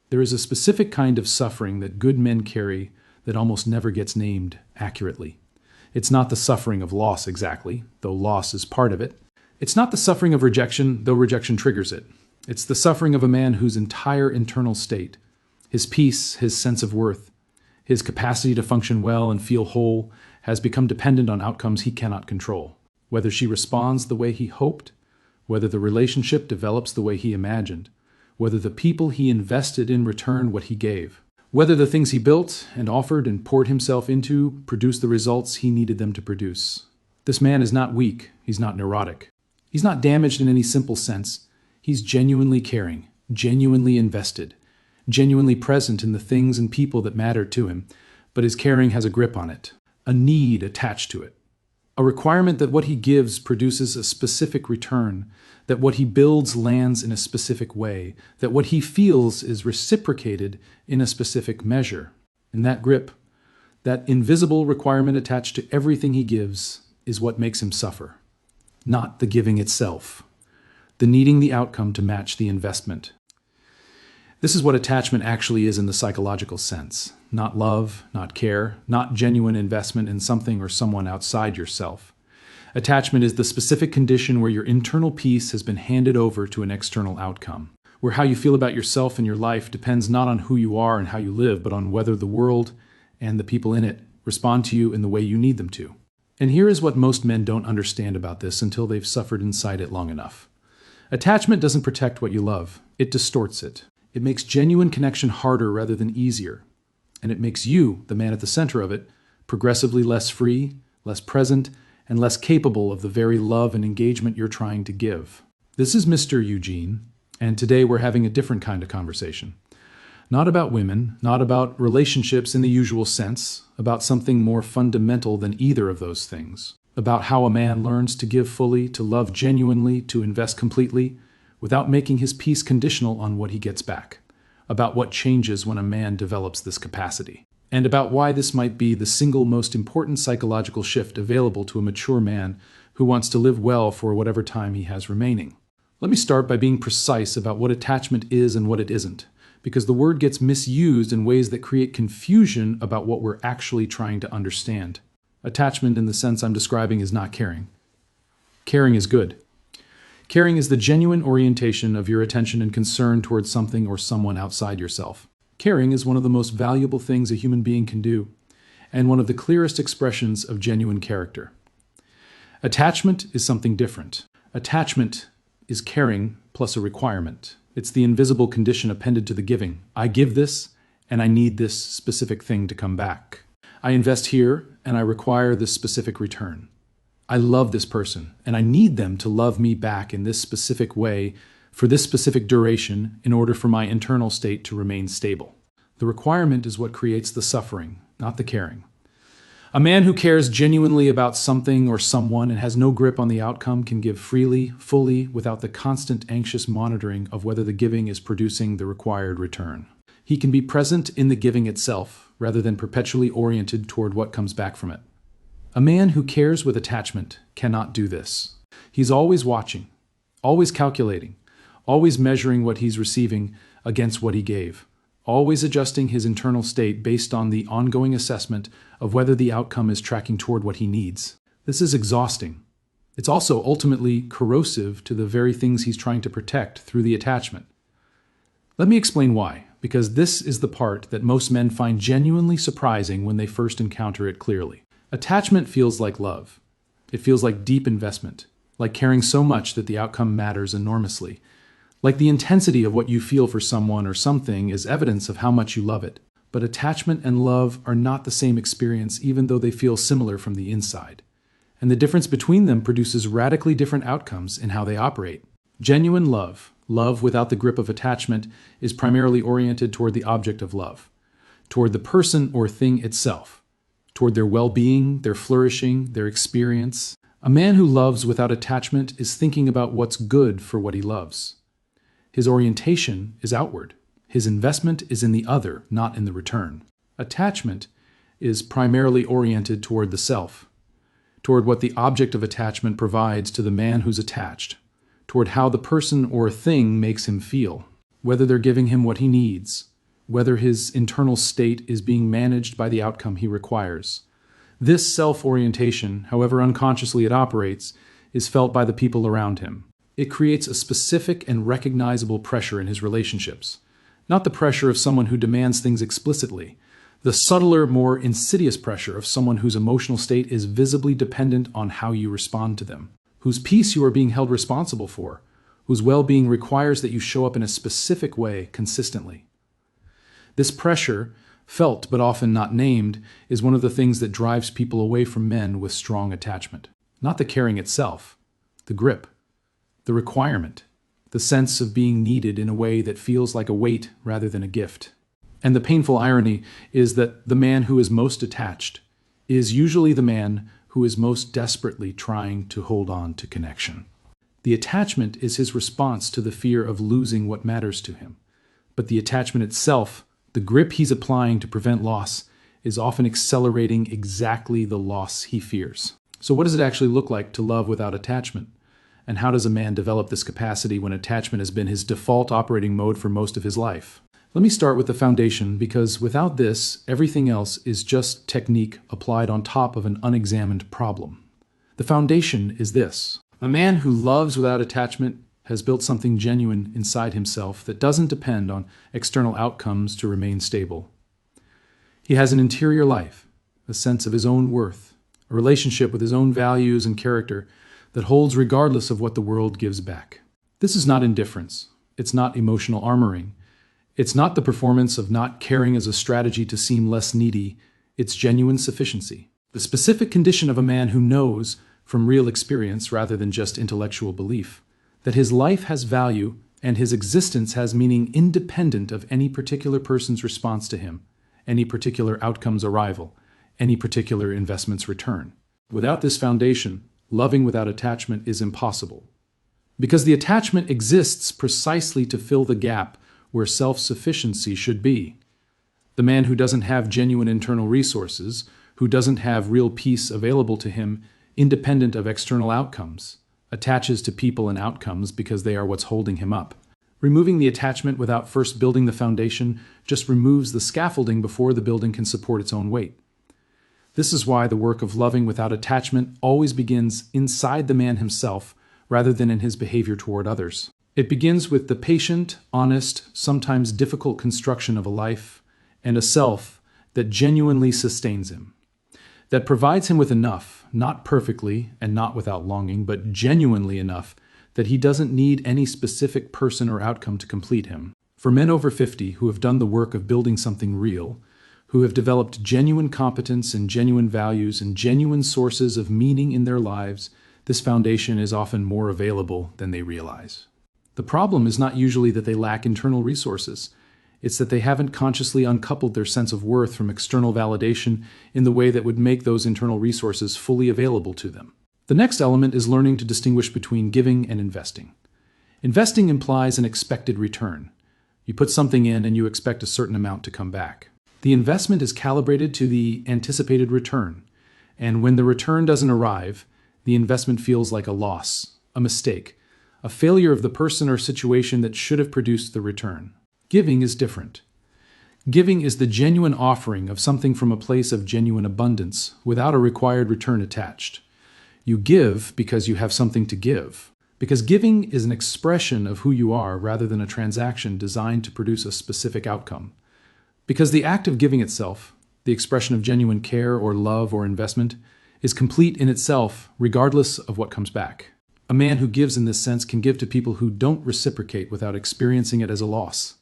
There is a specific kind of suffering that good men carry that almost never gets named accurately. It's not the suffering of loss exactly, though loss is part of it. It's not the suffering of rejection, though rejection triggers it. It's the suffering of a man whose entire internal state, his peace, his sense of worth, his capacity to function well and feel whole, has become dependent on outcomes he cannot control. Whether she responds the way he hoped, whether the relationship develops the way he imagined, whether the people he invested in return what he gave, whether the things he built and offered and poured himself into produce the results he needed them to produce. This man is not weak, he's not neurotic. He's not damaged in any simple sense. He's genuinely caring, genuinely invested, genuinely present in the things and people that matter to him, but his caring has a grip on it, a need attached to it, a requirement that what he gives produces a specific return, that what he builds lands in a specific way, that what he feels is reciprocated in a specific measure. And that grip, that invisible requirement attached to everything he gives, is what makes him suffer. Not the giving itself, the needing the outcome to match the investment. This is what attachment actually is in the psychological sense. Not love, not care, not genuine investment in something or someone outside yourself. Attachment is the specific condition where your internal peace has been handed over to an external outcome, where how you feel about yourself and your life depends not on who you are and how you live, but on whether the world and the people in it respond to you in the way you need them to. And here is what most men don't understand about this until they've suffered inside it long enough. Attachment doesn't protect what you love. It distorts it. It makes genuine connection harder rather than easier. And it makes you, the man at the center of it, progressively less free, less present, and less capable of the very love and engagement you're trying to give. This is Mr. Eugene, and today we're having a different kind of conversation. Not about women, not about relationships in the usual sense, about something more fundamental than either of those things. About how a man learns to give fully, to love genuinely, to invest completely, without making his peace conditional on what he gets back. About what changes when a man develops this capacity. And about why this might be the single most important psychological shift available to a mature man who wants to live well for whatever time he has remaining. Let me start by being precise about what attachment is and what it isn't, because the word gets misused in ways that create confusion about what we're actually trying to understand. Attachment in the sense I'm describing is not caring. Caring is good. Caring is the genuine orientation of your attention and concern towards something or someone outside yourself. Caring is one of the most valuable things a human being can do, and one of the clearest expressions of genuine character. Attachment is something different. Attachment is caring plus a requirement. It's the invisible condition appended to the giving. I give this, and I need this specific thing to come back. I invest here, and I require this specific return. I love this person, and I need them to love me back in this specific way for this specific duration in order for my internal state to remain stable. The requirement is what creates the suffering, not the caring. A man who cares genuinely about something or someone and has no grip on the outcome can give freely, fully, without the constant anxious monitoring of whether the giving is producing the required return. He can be present in the giving itself, rather than perpetually oriented toward what comes back from it. A man who cares with attachment cannot do this. He's always watching, always calculating, always measuring what he's receiving against what he gave, always adjusting his internal state based on the ongoing assessment of whether the outcome is tracking toward what he needs. This is exhausting. It's also ultimately corrosive to the very things he's trying to protect through the attachment. Let me explain why, because this is the part that most men find genuinely surprising when they first encounter it clearly. Attachment feels like love. It feels like deep investment, like caring so much that the outcome matters enormously. Like the intensity of what you feel for someone or something is evidence of how much you love it. But attachment and love are not the same experience, even though they feel similar from the inside. And the difference between them produces radically different outcomes in how they operate. Genuine love, love without the grip of attachment, is primarily oriented toward the object of love, toward the person or thing itself, toward their well-being, their flourishing, their experience. A man who loves without attachment is thinking about what's good for what he loves. His orientation is outward. His investment is in the other, not in the return. Attachment is primarily oriented toward the self, toward what the object of attachment provides to the man who's attached, toward how the person or thing makes him feel, whether they're giving him what he needs, whether his internal state is being managed by the outcome he requires. This self-orientation, however unconsciously it operates, is felt by the people around him. It creates a specific and recognizable pressure in his relationships. Not the pressure of someone who demands things explicitly, the subtler, more insidious pressure of someone whose emotional state is visibly dependent on how you respond to them, whose peace you are being held responsible for, whose well-being requires that you show up in a specific way consistently. This pressure, felt but often not named, is one of the things that drives people away from men with strong attachment. Not the caring itself, the grip, the requirement, the sense of being needed in a way that feels like a weight rather than a gift. And the painful irony is that the man who is most attached is usually the man who is most desperately trying to hold on to connection. The attachment is his response to the fear of losing what matters to him. But the attachment itself, the grip he's applying to prevent loss, is often accelerating exactly the loss he fears. So what does it actually look like to love without attachment? And how does a man develop this capacity when attachment has been his default operating mode for most of his life? Let me start with the foundation, because without this, everything else is just technique applied on top of an unexamined problem. The foundation is this. A man who loves without attachment has built something genuine inside himself that doesn't depend on external outcomes to remain stable. He has an interior life, a sense of his own worth, a relationship with his own values and character that holds regardless of what the world gives back. This is not indifference. It's not emotional armoring. It's not the performance of not caring as a strategy to seem less needy. It's genuine sufficiency. The specific condition of a man who knows, from real experience rather than just intellectual belief, that his life has value and his existence has meaning independent of any particular person's response to him, any particular outcome's arrival, any particular investment's return. Without this foundation, loving without attachment is impossible. Because the attachment exists precisely to fill the gap where self-sufficiency should be. The man who doesn't have genuine internal resources, who doesn't have real peace available to him, independent of external outcomes, attaches to people and outcomes because they are what's holding him up. Removing the attachment without first building the foundation just removes the scaffolding before the building can support its own weight. This is why the work of loving without attachment always begins inside the man himself rather than in his behavior toward others. It begins with the patient, honest, sometimes difficult construction of a life and a self that genuinely sustains him, that provides him with enough, not perfectly and not without longing, but genuinely enough that he doesn't need any specific person or outcome to complete him. For men over 50 who have done the work of building something real, who have developed genuine competence and genuine values and genuine sources of meaning in their lives, this foundation is often more available than they realize. The problem is not usually that they lack internal resources. It's that they haven't consciously uncoupled their sense of worth from external validation in the way that would make those internal resources fully available to them. The next element is learning to distinguish between giving and investing. Investing implies an expected return. You put something in and you expect a certain amount to come back. The investment is calibrated to the anticipated return, and when the return doesn't arrive, the investment feels like a loss, a mistake, a failure of the person or situation that should have produced the return. Giving is different. Giving is the genuine offering of something from a place of genuine abundance, without a required return attached. You give because you have something to give. Because giving is an expression of who you are rather than a transaction designed to produce a specific outcome. Because the act of giving itself, the expression of genuine care or love or investment, is complete in itself regardless of what comes back. A man who gives in this sense can give to people who don't reciprocate without experiencing it as a loss,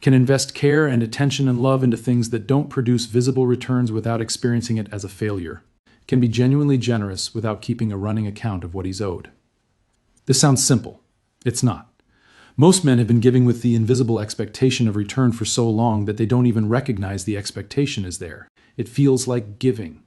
can invest care and attention and love into things that don't produce visible returns without experiencing it as a failure, can be genuinely generous without keeping a running account of what he's owed. This sounds simple. It's not. Most men have been giving with the invisible expectation of return for so long that they don't even recognize the expectation is there. It feels like giving.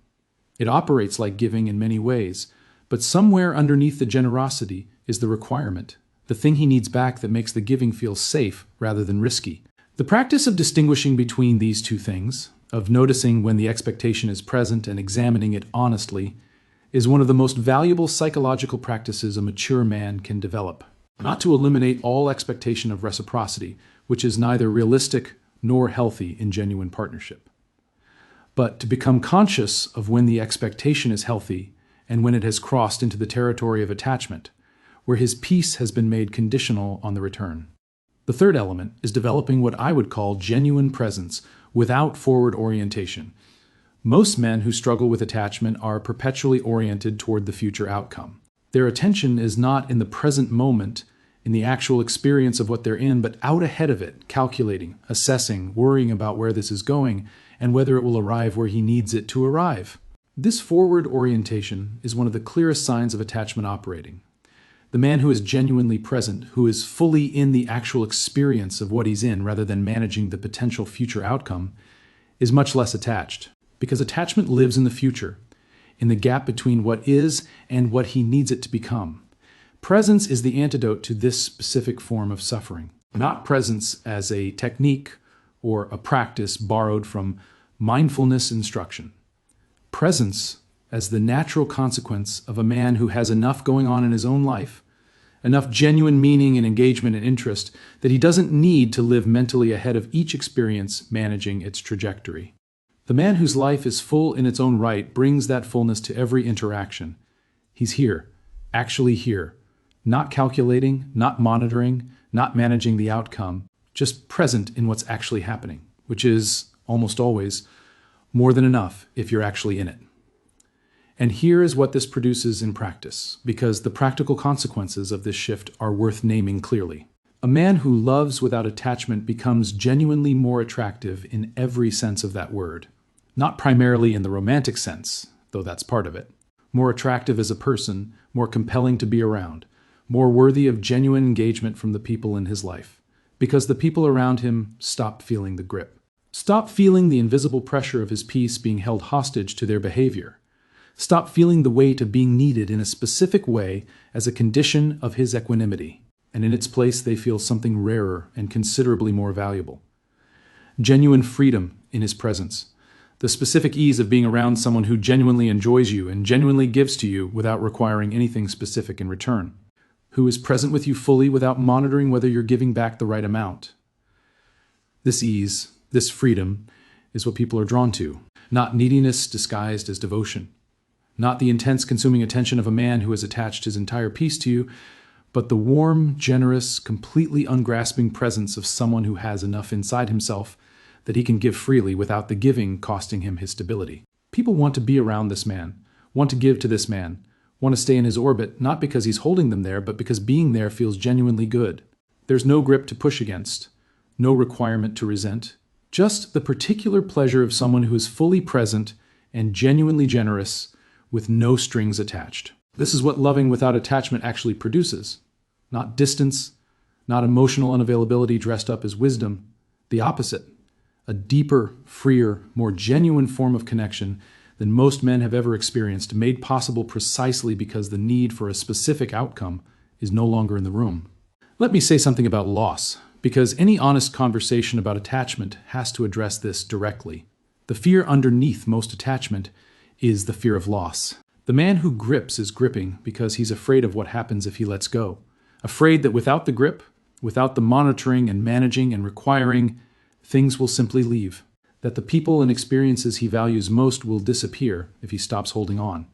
It operates like giving in many ways, but somewhere underneath the generosity is the requirement, the thing he needs back that makes the giving feel safe rather than risky. The practice of distinguishing between these two things, of noticing when the expectation is present and examining it honestly, is one of the most valuable psychological practices a mature man can develop. Not to eliminate all expectation of reciprocity, which is neither realistic nor healthy in genuine partnership. But to become conscious of when the expectation is healthy and when it has crossed into the territory of attachment, where his peace has been made conditional on the return. The third element is developing what I would call genuine presence without forward orientation. Most men who struggle with attachment are perpetually oriented toward the future outcome. Their attention is not in the present moment, in the actual experience of what they're in, but out ahead of it, calculating, assessing, worrying about where this is going, and whether it will arrive where he needs it to arrive. This forward orientation is one of the clearest signs of attachment operating. The man who is genuinely present, who is fully in the actual experience of what he's in rather than managing the potential future outcome, is much less attached. Because attachment lives in the future, in the gap between what is and what he needs it to become. Presence is the antidote to this specific form of suffering. Not presence as a technique or a practice borrowed from mindfulness instruction. Presence as the natural consequence of a man who has enough going on in his own life, enough genuine meaning and engagement and interest that he doesn't need to live mentally ahead of each experience managing its trajectory. The man whose life is full in its own right brings that fullness to every interaction. He's here, actually here, not calculating, not monitoring, not managing the outcome, just present in what's actually happening, which is, almost always, more than enough if you're actually in it. And here is what this produces in practice, because the practical consequences of this shift are worth naming clearly. A man who loves without attachment becomes genuinely more attractive in every sense of that word. Not primarily in the romantic sense, though that's part of it. More attractive as a person, more compelling to be around, more worthy of genuine engagement from the people in his life, because the people around him stop feeling the grip. Stop feeling the invisible pressure of his peace being held hostage to their behavior. Stop feeling the weight of being needed in a specific way as a condition of his equanimity, and in its place they feel something rarer and considerably more valuable. Genuine freedom in his presence. The specific ease of being around someone who genuinely enjoys you and genuinely gives to you without requiring anything specific in return. Who is present with you fully without monitoring whether you're giving back the right amount. This ease, this freedom, is what people are drawn to. Not neediness disguised as devotion. Not the intense consuming attention of a man who has attached his entire peace to you, but the warm, generous, completely ungrasping presence of someone who has enough inside himself that he can give freely without the giving costing him his stability. People want to be around this man, want to give to this man, want to stay in his orbit, not because he's holding them there, but because being there feels genuinely good. There's no grip to push against, no requirement to resent, just the particular pleasure of someone who is fully present and genuinely generous with no strings attached. This is what loving without attachment actually produces. Not distance, not emotional unavailability dressed up as wisdom. The opposite. A deeper, freer, more genuine form of connection than most men have ever experienced, made possible precisely because the need for a specific outcome is no longer in the room. Let me say something about loss, because any honest conversation about attachment has to address this directly. The fear underneath most attachment is the fear of loss. The man who grips is gripping because he's afraid of what happens if he lets go. Afraid that without the grip, without the monitoring and managing and requiring, things will simply leave. That the people and experiences he values most will disappear if he stops holding on.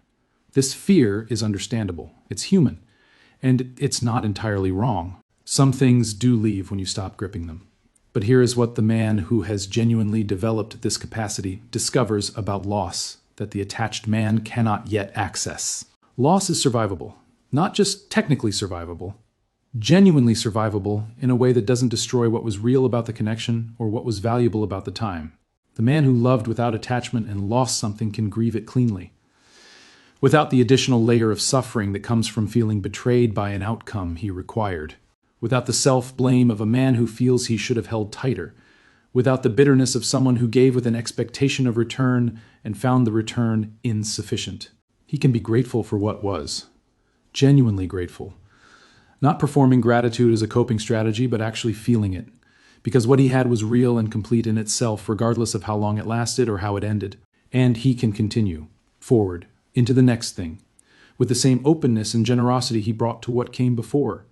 This fear is understandable. It's human. And it's not entirely wrong. Some things do leave when you stop gripping them. But here is what the man who has genuinely developed this capacity discovers about loss that the attached man cannot yet access. Loss is survivable. Not just technically survivable, genuinely survivable in a way that doesn't destroy what was real about the connection or what was valuable about the time. The man who loved without attachment and lost something can grieve it cleanly, without the additional layer of suffering that comes from feeling betrayed by an outcome he required, without the self-blame of a man who feels he should have held tighter, without the bitterness of someone who gave with an expectation of return and found the return insufficient. He can be grateful for what was, genuinely grateful, not performing gratitude as a coping strategy, but actually feeling it, because what he had was real and complete in itself, regardless of how long it lasted or how it ended. And he can continue forward into the next thing with the same openness and generosity he brought to what came before,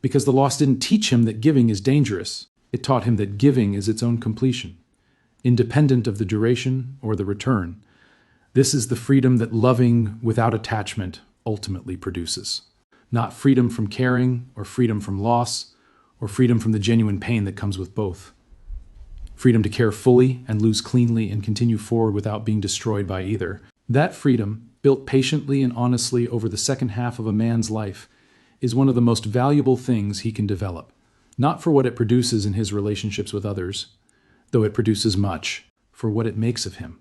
because the loss didn't teach him that giving is dangerous. It taught him that giving is its own completion, independent of the duration or the return. This is the freedom that loving without attachment ultimately produces. Not freedom from caring, or freedom from loss, or freedom from the genuine pain that comes with both. Freedom to care fully and lose cleanly and continue forward without being destroyed by either. That freedom, built patiently and honestly over the second half of a man's life, is one of the most valuable things he can develop. Not for what it produces in his relationships with others, though it produces much, for what it makes of him.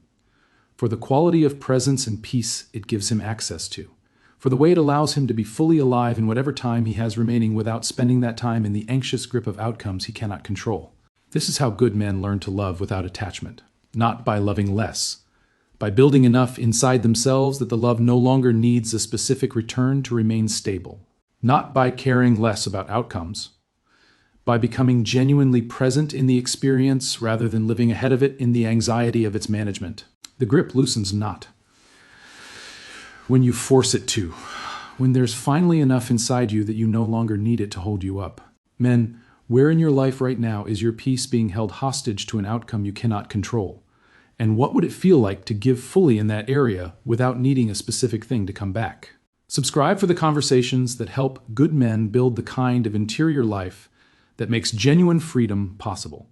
For the quality of presence and peace it gives him access to. For the way it allows him to be fully alive in whatever time he has remaining without spending that time in the anxious grip of outcomes he cannot control. This is how good men learn to love without attachment, not by loving less, by building enough inside themselves that the love no longer needs a specific return to remain stable, not by caring less about outcomes, by becoming genuinely present in the experience rather than living ahead of it in the anxiety of its management. The grip loosens not when you force it to, when there's finally enough inside you that you no longer need it to hold you up. Men, where in your life right now is your peace being held hostage to an outcome you cannot control? And what would it feel like to give fully in that area without needing a specific thing to come back? Subscribe for the conversations that help good men build the kind of interior life that makes genuine freedom possible.